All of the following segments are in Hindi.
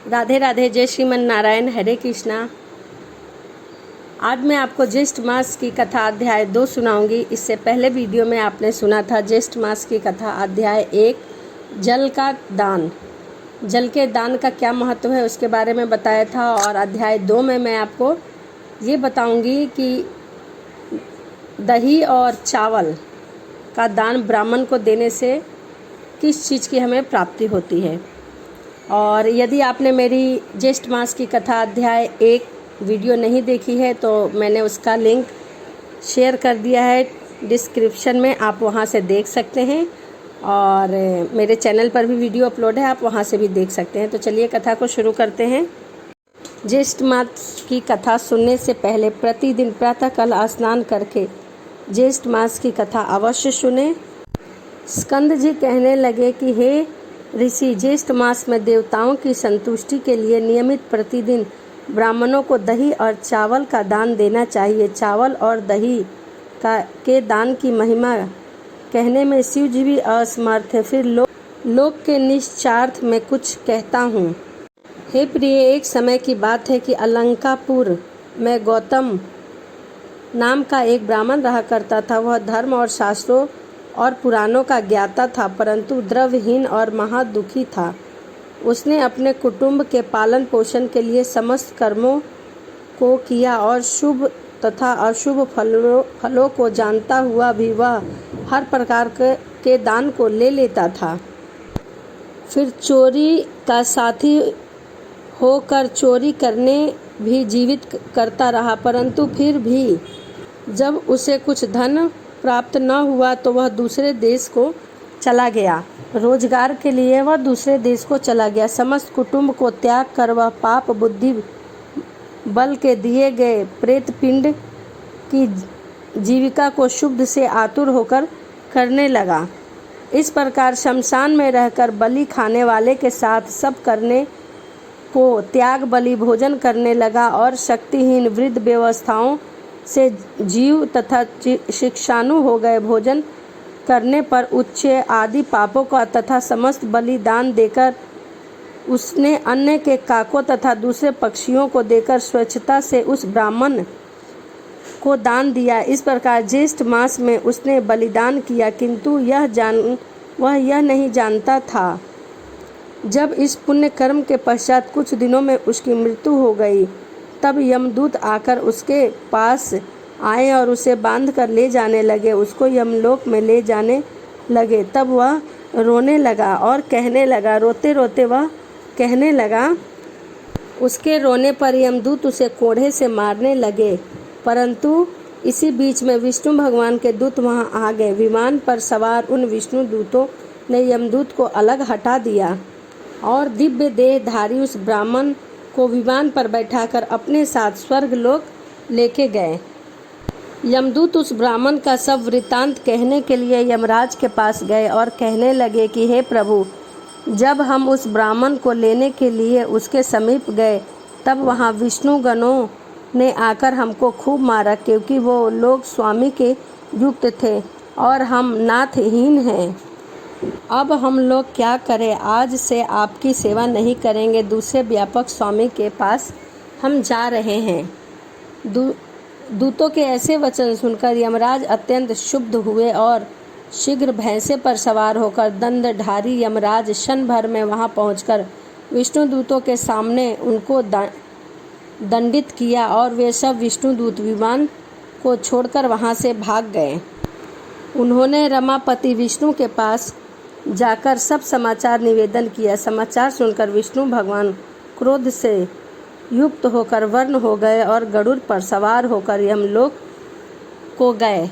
राधे राधे, जय श्रीमन नारायण, हरे कृष्णा। आज मैं आपको ज्येष्ठ मास की कथा अध्याय 2 सुनाऊंगी। इससे पहले वीडियो में आपने सुना था ज्येष्ठ मास की कथा अध्याय 1, जल का दान। जल के दान का क्या महत्व है उसके बारे में बताया था। और अध्याय 2 में मैं आपको ये बताऊंगी कि दही और चावल का दान ब्राह्मण को देने से किस चीज़ की हमें प्राप्ति होती है। और यदि आपने मेरी ज्येष्ठ मास की कथा अध्याय 1 वीडियो नहीं देखी है तो मैंने उसका लिंक शेयर कर दिया है डिस्क्रिप्शन में, आप वहां से देख सकते हैं। और मेरे चैनल पर भी वीडियो अपलोड है, आप वहां से भी देख सकते हैं। तो चलिए कथा को शुरू करते हैं। ज्येष्ठ मास की कथा सुनने से पहले प्रतिदिन प्रातःकाल स्नान करके ज्येष्ठ मास की कथा अवश्य सुने। स्कंद जी कहने लगे कि हे ऋषि, ज्येष्ठ मास में देवताओं की संतुष्टि के लिए नियमित प्रतिदिन ब्राह्मणों को दही और चावल का दान देना चाहिए। चावल और दही के दान की महिमा कहने में शिव जी भी असमर्थ है। फिर लोक के निश्चार्थ में कुछ कहता हूँ। हे प्रिय, एक समय की बात है कि अलंकापुर में गौतम नाम का एक ब्राह्मण रहा करता था। वह धर्म और शास्त्रों और पुराणों का ज्ञाता था, परंतु द्रव्यहीन और महादुखी था। उसने अपने कुटुंब के पालन पोषण के लिए समस्त कर्मों को किया और शुभ तथा अशुभ फलों को जानता हुआ भी वह हर प्रकार के दान को ले लेता था। फिर चोरी का साथी होकर चोरी करने भी जीवित करता रहा, परंतु फिर भी जब उसे कुछ धन प्राप्त न हुआ तो वह दूसरे देश को चला गया। रोजगार के लिए वह दूसरे देश को चला गया। समस्त कुटुंब को त्याग कर वह पाप बुद्धि बल के दिए गए प्रेत पिंड की जीविका को शुद्ध से आतुर होकर करने लगा। इस प्रकार शमशान में रहकर बलि खाने वाले के साथ सब करने को त्याग बलि भोजन करने लगा और शक्तिहीन वृद्ध व्यवस्थाओं से जीव तथा शिक्षाणु हो गए। भोजन करने पर उच्च आदि पापों का तथा समस्त बलिदान देकर उसने अन्य के काकों तथा दूसरे पक्षियों को देकर स्वच्छता से उस ब्राह्मण को दान दिया। इस प्रकार ज्येष्ठ मास में उसने बलिदान किया, किंतु वह यह नहीं जानता था। जब इस पुण्य कर्म के पश्चात कुछ दिनों में उसकी मृत्यु हो गई, तब यमदूत आकर उसके पास आए और उसे बांध कर ले जाने लगे। उसको यमलोक में ले जाने लगे। तब वह रोने लगा और कहने लगा, रोते रोते वह कहने लगा। उसके रोने पर यमदूत उसे कोड़े से मारने लगे, परंतु इसी बीच में विष्णु भगवान के दूत वहां आ गए। विमान पर सवार उन विष्णु दूतों ने यमदूत को अलग हटा दिया और दिव्य देहधारी उस ब्राह्मण को विमान पर बैठाकर अपने साथ स्वर्ग लोक लेके गए। यमदूत उस ब्राह्मण का सब वृत्तांत कहने के लिए यमराज के पास गए और कहने लगे कि हे प्रभु, जब हम उस ब्राह्मण को लेने के लिए उसके समीप गए तब वहाँ विष्णु गणों ने आकर हमको खूब मारा, क्योंकि वो लोग स्वामी के युक्त थे और हम नाथहीन हैं। अब हम लोग क्या करें? आज से आपकी सेवा नहीं करेंगे। दूसरे व्यापक स्वामी के पास हम जा रहे हैं। दूतों के ऐसे वचन सुनकर यमराज अत्यंत क्षुब्ध हुए और शीघ्र भैंसे पर सवार होकर दंडधारी यमराज क्षण भर में वहां पहुंचकर विष्णु दूतों के सामने उनको दंडित किया और वे सब विष्णु दूत विमान को छोड़कर वहां से भाग गए। उन्होंने रमापति विष्णु के पास जाकर सब समाचार निवेदन किया। समाचार सुनकर विष्णु भगवान क्रोध से युक्त होकर वर्ण हो गए और गरुड़ पर सवार होकर यमलोक को गए।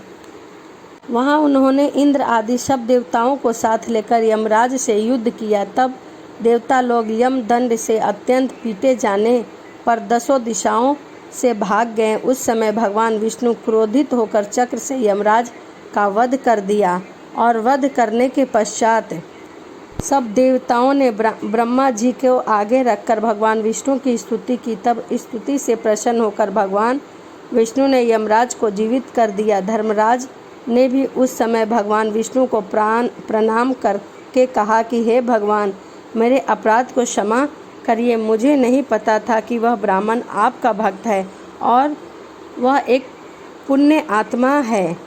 वहां उन्होंने इंद्र आदि सब देवताओं को साथ लेकर यमराज से युद्ध किया। तब देवता लोग यम दंड से अत्यंत पीटे जाने पर दसों दिशाओं से भाग गए। उस समय भगवान विष्णु क्रोधित होकर चक्र से यमराज का वध कर दिया और वध करने के पश्चात सब देवताओं ने ब्रह्मा जी को आगे रखकर भगवान विष्णु की स्तुति की। तब स्तुति से प्रसन्न होकर भगवान विष्णु ने यमराज को जीवित कर दिया। धर्मराज ने भी उस समय भगवान विष्णु को प्रणाम करके कहा कि हे भगवान, मेरे अपराध को क्षमा करिए, मुझे नहीं पता था कि वह ब्राह्मण आपका भक्त है और वह एक पुण्य आत्मा है।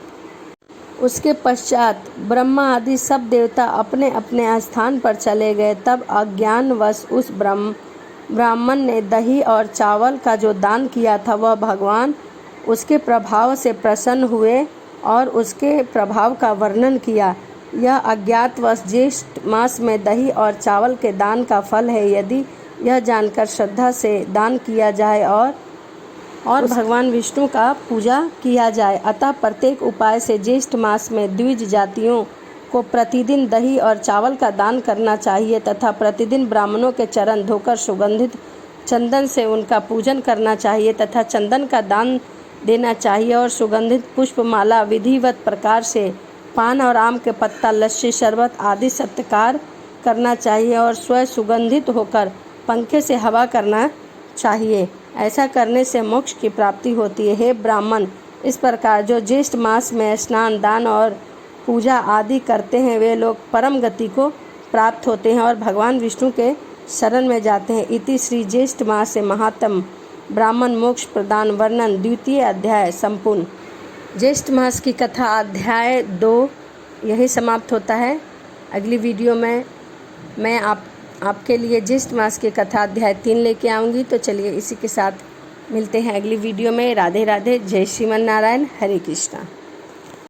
उसके पश्चात ब्रह्मा आदि सब देवता अपने अपने स्थान पर चले गए। तब अज्ञानवश उस ब्राह्मण ने दही और चावल का जो दान किया था वह भगवान उसके प्रभाव से प्रसन्न हुए और उसके प्रभाव का वर्णन किया। यह अज्ञातवश ज्येष्ठ मास में दही और चावल के दान का फल है। यदि यह जानकर श्रद्धा से दान किया जाए और भगवान विष्णु का पूजा किया जाए, अतः प्रत्येक उपाय से ज्येष्ठ मास में द्विज जातियों को प्रतिदिन दही और चावल का दान करना चाहिए तथा प्रतिदिन ब्राह्मणों के चरण धोकर सुगंधित चंदन से उनका पूजन करना चाहिए तथा चंदन का दान देना चाहिए और सुगंधित पुष्पमाला विधिवत प्रकार से पान और आम के पत्ता, लस्सी, शरबत आदि सत्कार करना चाहिए और स्वयं सुगंधित होकर पंखे से हवा करना चाहिए। ऐसा करने से मोक्ष की प्राप्ति होती है। हे ब्राह्मण, इस प्रकार जो ज्येष्ठ मास में स्नान, दान और पूजा आदि करते हैं वे लोग परम गति को प्राप्त होते हैं और भगवान विष्णु के शरण में जाते हैं। इति श्री ज्येष्ठ मास से महात्म ब्राह्मण मोक्ष प्रदान वर्णन द्वितीय अध्याय संपूर्ण। ज्येष्ठ मास की कथा अध्याय 2 यही समाप्त होता है। अगली वीडियो में मैं आपके लिए ज्येष्ठ मास की कथा अध्याय 3 लेके आऊँगी। तो चलिए इसी के साथ मिलते हैं अगली वीडियो में। राधे राधे, जय श्रीमन नारायण, हरे कृष्णा।